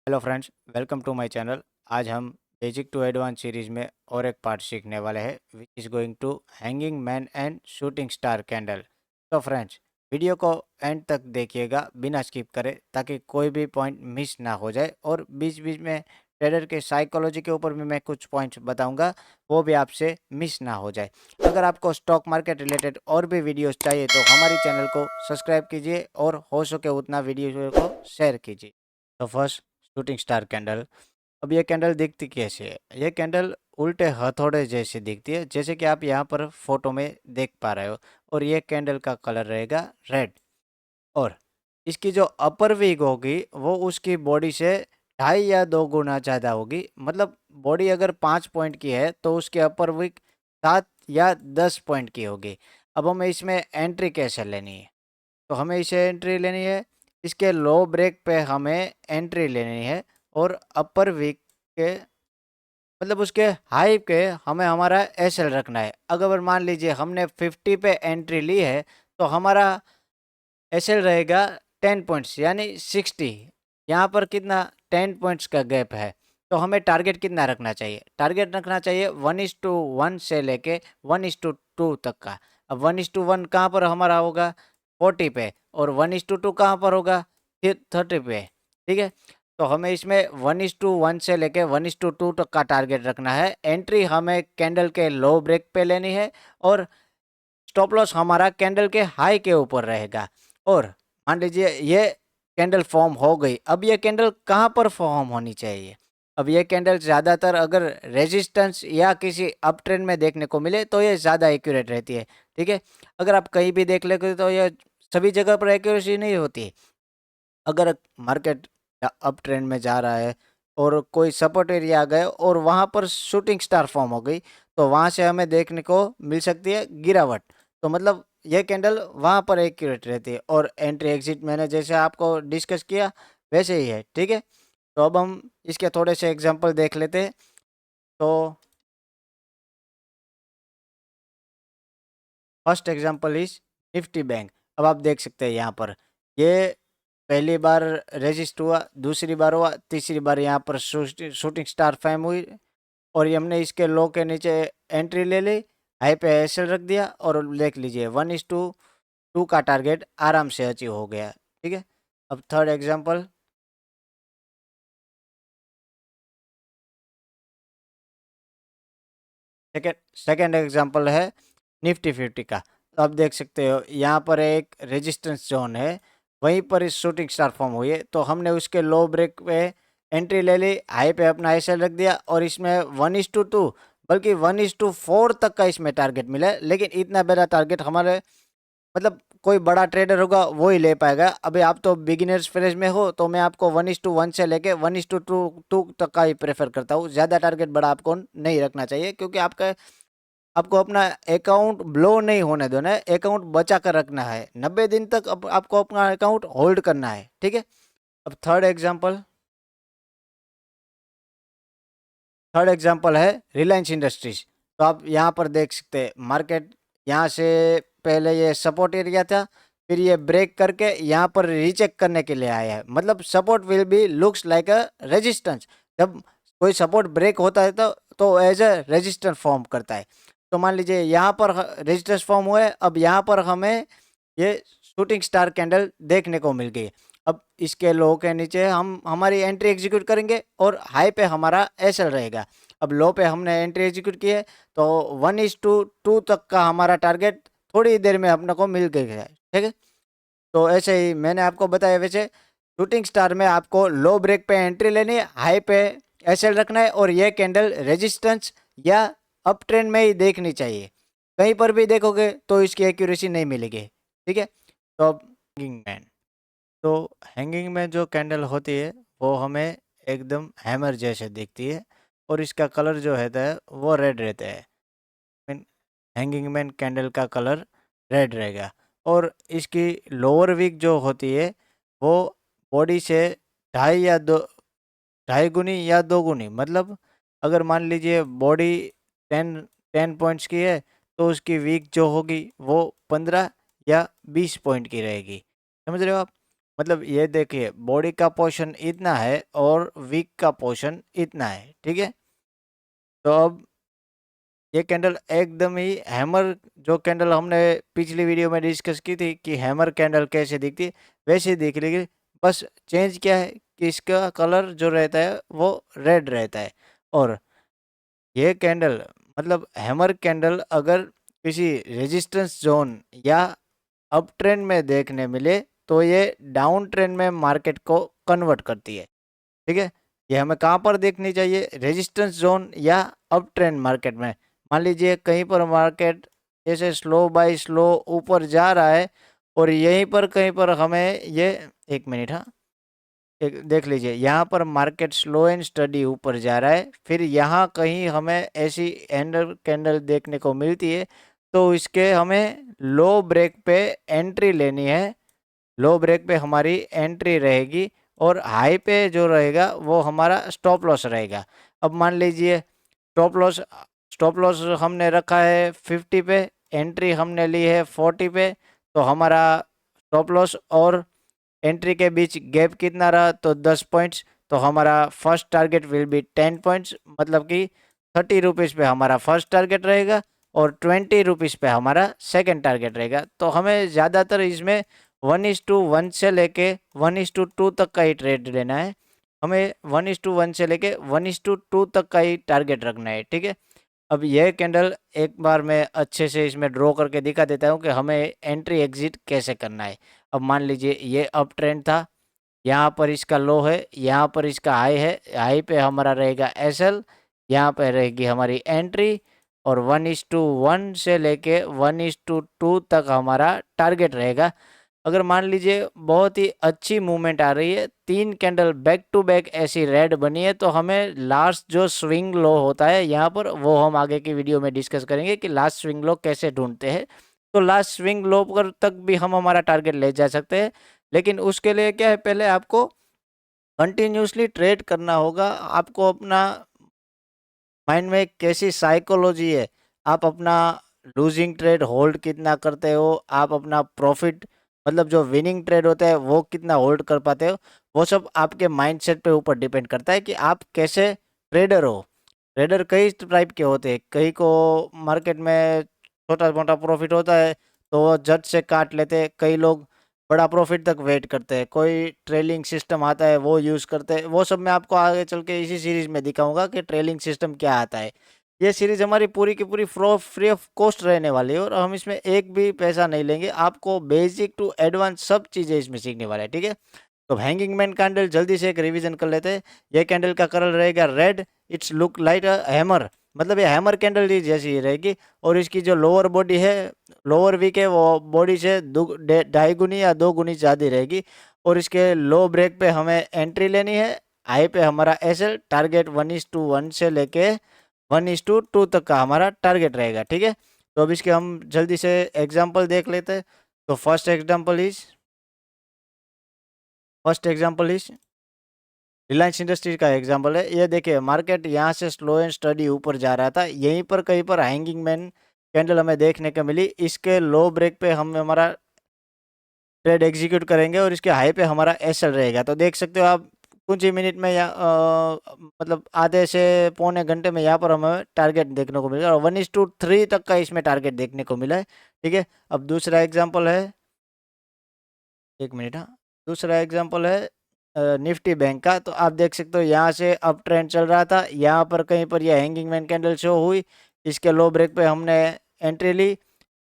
Hello friends, welcome to my channel. आज हम basic to advance series में और एक पार्ट सीखने वाले हैं which is going to hanging man and shooting star candle. तो फ्रेंड्स, वीडियो को एंड तक देखिएगा बिना स्किप करे ताकि कोई भी पॉइंट मिस ना हो जाए, और बीच बीच में ट्रेडर के साइकोलॉजी के ऊपर भी मैं कुछ पॉइंट्स बताऊंगा, वो भी आपसे मिस ना हो जाए। अगर आपको स्टॉक मार्केट रिलेटेड और भी वीडियोस चाहिए तो हमारी चैनल को सब्सक्राइब कीजिए और हो सके उतना वीडियो को शेयर कीजिए। तो फर्स्ट, शूटिंग स्टार कैंडल। अब ये कैंडल दिखती कैसे है? ये कैंडल उल्टे हथौड़े जैसी दिखती है, जैसे कि आप यहाँ पर फोटो में देख पा रहे हो। और ये कैंडल का कलर रहेगा रेड। और इसकी जो अपर विग होगी वो उसकी बॉडी से 2.5 या 2 गुना ज़्यादा होगी। मतलब बॉडी अगर 5 पॉइंट की है तो उसकी अपर विग 7 या 10 पॉइंट की होगी। अब हमें इसमें एंट्री कैसे लेनी है? तो हमें इसे एंट्री लेनी है, इसके लो ब्रेक पे हमें एंट्री लेनी है। और अपर वीक के मतलब उसके हाई पे हमें हमारा एसएल रखना है। अगर मान लीजिए हमने 50 पे एंट्री ली है तो हमारा एसएल रहेगा 10 पॉइंट्स यानी 60। यहाँ पर कितना 10 पॉइंट्स का गैप है, तो हमें टारगेट कितना रखना चाहिए? टारगेट रखना चाहिए 1:1 से लेके 1:2 तक का। अब 1:1 कहाँ पर हमारा होगा? 40 पे। और 1:2 कहाँ पर होगा? फिर 30 पे। ठीक है, तो हमें इसमें 1:1 से लेके 1:2 तक का टारगेट रखना है। एंट्री हमें कैंडल के लो ब्रेक पे लेनी है और स्टॉप लॉस हमारा कैंडल के हाई के ऊपर रहेगा। और मान लीजिए ये कैंडल फॉर्म हो गई। अब ये कैंडल कहाँ पर फॉर्म होनी चाहिए? अब ये कैंडल ज़्यादातर अगर रेजिस्टेंस या किसी अप ट्रेंड में देखने को मिले तो ये ज़्यादा एक्यूरेट रहती है। ठीक है, अगर आप कहीं भी देख लेते तो ये सभी जगह पर एक्यूरेसी नहीं होती। अगर मार्केट अप ट्रेंड में जा रहा है और कोई सपोर्ट एरिया आ गए और वहाँ पर शूटिंग स्टार फॉर्म हो गई, तो वहाँ से हमें देखने को मिल सकती है गिरावट। तो मतलब ये कैंडल वहाँ पर एक्यूरेट रहती है। और एंट्री एग्जिट मैंने जैसे आपको डिस्कस किया वैसे ही है। ठीक है, तो अब हम इसके थोड़े से एग्जांपल देख लेते हैं। तो first example is Nifty bank. अब आप देख सकते हैं यहाँ पर ये पहली बार रजिस्ट हुआ, दूसरी बार हुआ, तीसरी बार यहाँ पर शूटिंग स्टार फैम हुई। और ये हमने इसके लो के नीचे एंट्री ले ली, हाई पे एसएल रख दिया और देख लीजिए 1:2 का टारगेट आराम से अचीव हो गया। ठीक है, अब third example. Second second example है निफ्टी 50 का। तो आप देख सकते हो यहाँ पर एक रेजिस्टेंस जोन है, वहीं पर इस शूटिंग स्टार फॉर्म हुई है। तो हमने उसके लो ब्रेक पे एंट्री ले ली, हाई पे अपना एसएल रख दिया और इसमें 1:2 बल्कि 1:4 तक का इसमें टारगेट मिला है। लेकिन इतना बड़ा टारगेट हमारे मतलब कोई बड़ा ट्रेडर होगा वो ही ले पाएगा। अभी आप तो बिगिनर्स फेज में हो, तो मैं आपको 1:1 से लेके 1:2 तक का ही प्रेफर करता हूँ। ज़्यादा टारगेट बड़ा आपको नहीं रखना चाहिए, क्योंकि आपको अपना अकाउंट ब्लो नहीं होने देना है, अकाउंट बचा कर रखना है। 90 दिन तक आपको अपना अकाउंट होल्ड करना है। ठीक है, अब थर्ड एग्जाम्पल है रिलायंस इंडस्ट्रीज। तो आप यहाँ पर देख सकते हैं मार्केट यहाँ से पहले ये सपोर्ट एरिया था, फिर ये ब्रेक करके यहाँ पर रीचेक करने के लिए आया है। मतलब support will be looks like a resistance. जब कोई सपोर्ट ब्रेक होता है तो एज अ रेजिस्टेंस फॉर्म करता है। तो मान लीजिए यहाँ पर रेजिस्टेंस फॉर्म हुआ है, अब यहाँ पर हमें ये शूटिंग स्टार कैंडल देखने को मिल गई। अब इसके लो के नीचे हम हमारी एंट्री एग्जीक्यूट करेंगे और हाई पे हमारा एसएल रहेगा। अब लो पे हमने एंट्री एग्जीक्यूट की है, तो 1:2 तक का हमारा टारगेट थोड़ी देर में अपने को मिल गया है। ठीक है, तो ऐसे ही मैंने आपको बताया वैसे शूटिंग स्टार में आपको लो ब्रेक पे एंट्री लेनी है, हाई पे एसएल रखना है और ये कैंडल रेजिस्टेंस या अप ट्रेंड में ही देखनी चाहिए। कहीं पर भी देखोगे तो इसकी एक्यूरेसी नहीं मिलेगी। ठीक है, तो अब हैंगिंग मैन। तो हैंगिंग में जो कैंडल होती है वो हमें एकदम हैमर जैसे दिखती है और इसका कलर जो रहता है वो रेड रहता है। हैंगिंग मैन कैंडल का कलर रेड रहेगा। और इसकी लोअर विक जो होती है वो बॉडी से 2.5 या 2.5 गुनी मतलब अगर मान लीजिए बॉडी 10 पॉइंट्स की है तो उसकी वीक जो होगी वो 15 या 20 पॉइंट की रहेगी। समझ रहे हो आप? मतलब ये देखिए बॉडी का पोर्शन इतना है और वीक का पोर्शन इतना है, ठीक है। तो अब ये कैंडल एकदम ही हैमर, जो कैंडल हमने पिछली वीडियो में डिस्कस की थी कि हैमर कैंडल कैसे दिखती है, वैसे ही दिख रही है। बस चेंज क्या है कि इसका कलर जो रहता है वो रेड रहता है। और ये कैंडल मतलब हैमर कैंडल अगर किसी रेजिस्टेंस जोन या अप ट्रेंड में देखने मिले तो ये डाउन ट्रेंड में मार्केट को कन्वर्ट करती है, ठीक है। ये हमें कहाँ पर देखनी चाहिए, रेजिस्टेंस जोन या अप ट्रेंड मार्केट में। मान लीजिए कहीं पर मार्केट जैसे स्लो बाय स्लो ऊपर जा रहा है और यहीं पर कहीं पर हमें ये, एक मिनट, हाँ, एक देख लीजिए, यहाँ पर मार्केट स्लो एंड स्टडी ऊपर जा रहा है, फिर यहाँ कहीं हमें ऐसी हैंडल कैंडल देखने को मिलती है तो इसके हमें लो ब्रेक पे एंट्री लेनी है। लो ब्रेक पे हमारी एंट्री रहेगी और हाई पे जो रहेगा वो हमारा स्टॉप लॉस रहेगा। अब मान लीजिए स्टॉप लॉस हमने रखा है 50 पे, एंट्री हमने ली है 40 पे, तो हमारा स्टॉप लॉस और एंट्री के बीच गैप कितना रहा, तो 10 पॉइंट्स। तो हमारा first target will be 10 points, मतलब कि 30 रुपीज़ पे हमारा फर्स्ट टारगेट रहेगा और 20 रुपीज़ पे हमारा सेकंड टारगेट रहेगा। तो हमें ज़्यादातर इसमें 1:1 से लेके 1:2 तक का ही ट्रेड लेना है। हमें 1:1 से लेके 1:2 तक का ही टारगेट रखना है, ठीक है। अब यह कैंडल एक बार मैं अच्छे से इसमें ड्रॉ करके दिखा देता हूँ कि हमें एंट्री एग्जिट कैसे करना है। अब मान लीजिए ये अप ट्रेंड था, यहाँ पर इसका लो है, यहाँ पर इसका हाई है, हाई पे हमारा रहेगा एसएल, यहाँ पे रहेगी हमारी एंट्री और 1:1 से लेके 1:2 तक हमारा टारगेट रहेगा। अगर मान लीजिए बहुत ही अच्छी मूवमेंट आ रही है, 3 कैंडल बैक टू बैक ऐसी रेड बनी है, तो हमें लास्ट जो स्विंग लो होता है यहाँ पर, वो हम आगे की वीडियो में डिस्कस करेंगे कि लास्ट स्विंग लो कैसे ढूंढते हैं। तो लास्ट स्विंग लो पर तक भी हम हमारा टारगेट ले जा सकते हैं, लेकिन उसके लिए क्या है, पहले आपको कंटिन्यूसली ट्रेड करना होगा। आपको अपना माइंड में कैसी साइकोलॉजी है, आप अपना लूजिंग ट्रेड होल्ड कितना करते हो, आप अपना प्रॉफिट मतलब जो विनिंग ट्रेड होता है वो कितना होल्ड कर पाते हो, वो सब आपके माइंडसेट पे ऊपर डिपेंड करता है कि आप कैसे ट्रेडर हो। ट्रेडर कई टाइप के होते हैं, कई को मार्केट में छोटा मोटा प्रॉफिट होता है तो वो झट से काट लेते हैं, कई लोग बड़ा प्रॉफिट तक वेट करते हैं, कोई ट्रेलिंग सिस्टम आता है वो यूज़ करते हैं। वो सब मैं आपको आगे चल के इसी सीरीज़ में दिखाऊंगा कि ट्रेलिंग सिस्टम क्या आता है। ये सीरीज़ हमारी पूरी की पूरी फ्री ऑफ कॉस्ट रहने वाली है और हम इसमें एक भी पैसा नहीं लेंगे। आपको बेसिक टू एडवांस सब चीज़ें इसमें सीखने वाले हैं, ठीक है। तो हैंगिंग मैन कैंडल जल्दी से एक रिवीजन कर लेते हैं। ये कैंडल का कलर रहेगा red, it's look like a hammer, मतलब ये हैमर कैंडल जैसी ही रहेगी। और इसकी जो लोअर बॉडी है, लोअर वीक है, वो बॉडी से 2.5 गुनी या 2 गुनी ज़्यादा रहेगी। और इसके लो ब्रेक पे हमें एंट्री लेनी है, हाई पे हमारा एसएल टारगेट 1:1 से लेके 1:2 तक का हमारा टारगेट रहेगा, ठीक है। तो अब इसके हम जल्दी से एग्जाम्पल देख लेते हैं। तो first example is Reliance industries का एग्जांपल है। ये देखिए मार्केट यहाँ से स्लो एंड स्टडी ऊपर जा रहा था, यहीं पर कहीं पर हैंगिंग मैन कैंडल हमें देखने को मिली। इसके लो ब्रेक पे हम हमारा ट्रेड एग्जीक्यूट करेंगे और इसके हाई पे हमारा एसएल रहेगा। तो देख सकते हो आप कुछ ही मिनट में या मतलब आधे से पौने घंटे में यहाँ पर हमें टारगेट देखने को मिलेगा और 1:3 तक का इसमें टारगेट देखने को मिला है, ठीक है। अब दूसरा एग्जाम्पल है, एक मिनट, हाँ, दूसरा एग्जांपल है निफ्टी बैंक का। तो आप देख सकते हो यहाँ से अप ट्रेंड चल रहा था, यहाँ पर कहीं पर यह हैंगिंग मैन कैंडल शो हुई, इसके लो ब्रेक पे हमने एंट्री ली,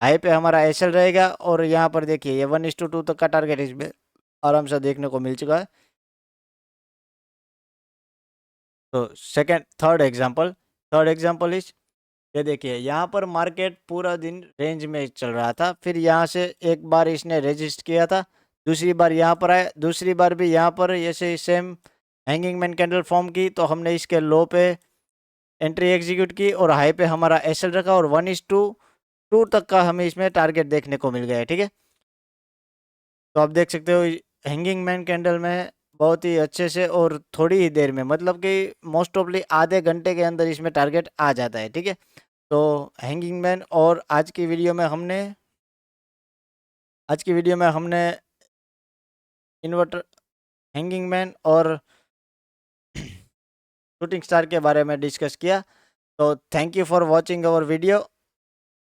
हाई पे हमारा एसएल रहेगा और यहाँ पर देखिए ये 1:2 तक का टारगेट इसमें आराम से देखने को मिल चुका है। तो थर्ड एग्जाम्पल इज, ये देखिए यहाँ पर मार्केट पूरा दिन रेंज में चल रहा था, फिर यहाँ से एक बार इसने रेजिस्ट किया था, दूसरी बार यहाँ पर आया, दूसरी बार भी यहाँ पर ऐसे same hanging man candle form की, तो हमने इसके लो पे एंट्री एग्जीक्यूट की और हाई पे हमारा एसएल रखा और 1:2 तक का हमें इसमें टारगेट देखने को मिल गया है, ठीक है। तो आप देख सकते हो हैंगिंग मैन कैंडल में बहुत ही अच्छे से और थोड़ी ही देर में, मतलब कि मोस्ट ऑफली आधे घंटे के अंदर इसमें टारगेट आ जाता है, ठीक है। तो हैंगिंग मैन, और आज की वीडियो में हमने इन्वर्टर, हैंगिंग मैन और शूटिंग स्टार के बारे में डिस्कस किया। तो thank you for watching our video.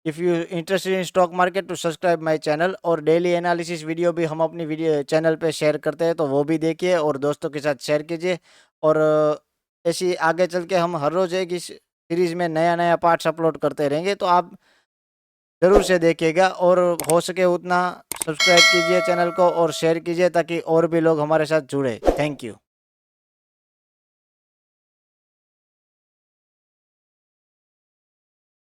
If you interested in stock market to subscribe my channel, और डेली एनालिसिस वीडियो भी हम अपनी वीडियो चैनल पे शेयर करते हैं, तो वो भी देखिए और दोस्तों के साथ शेयर कीजिए। और ऐसी आगे चल के हम हर रोज़ एक इस सीरीज़ में नया नया पार्ट्स अपलोड करते रहेंगे, तो आप ज़रूर से देखिएगा और हो सके उतना सब्सक्राइब कीजिए चैनल को और शेयर कीजिए ताकि और भी लोग हमारे साथ जुड़े। Thank you.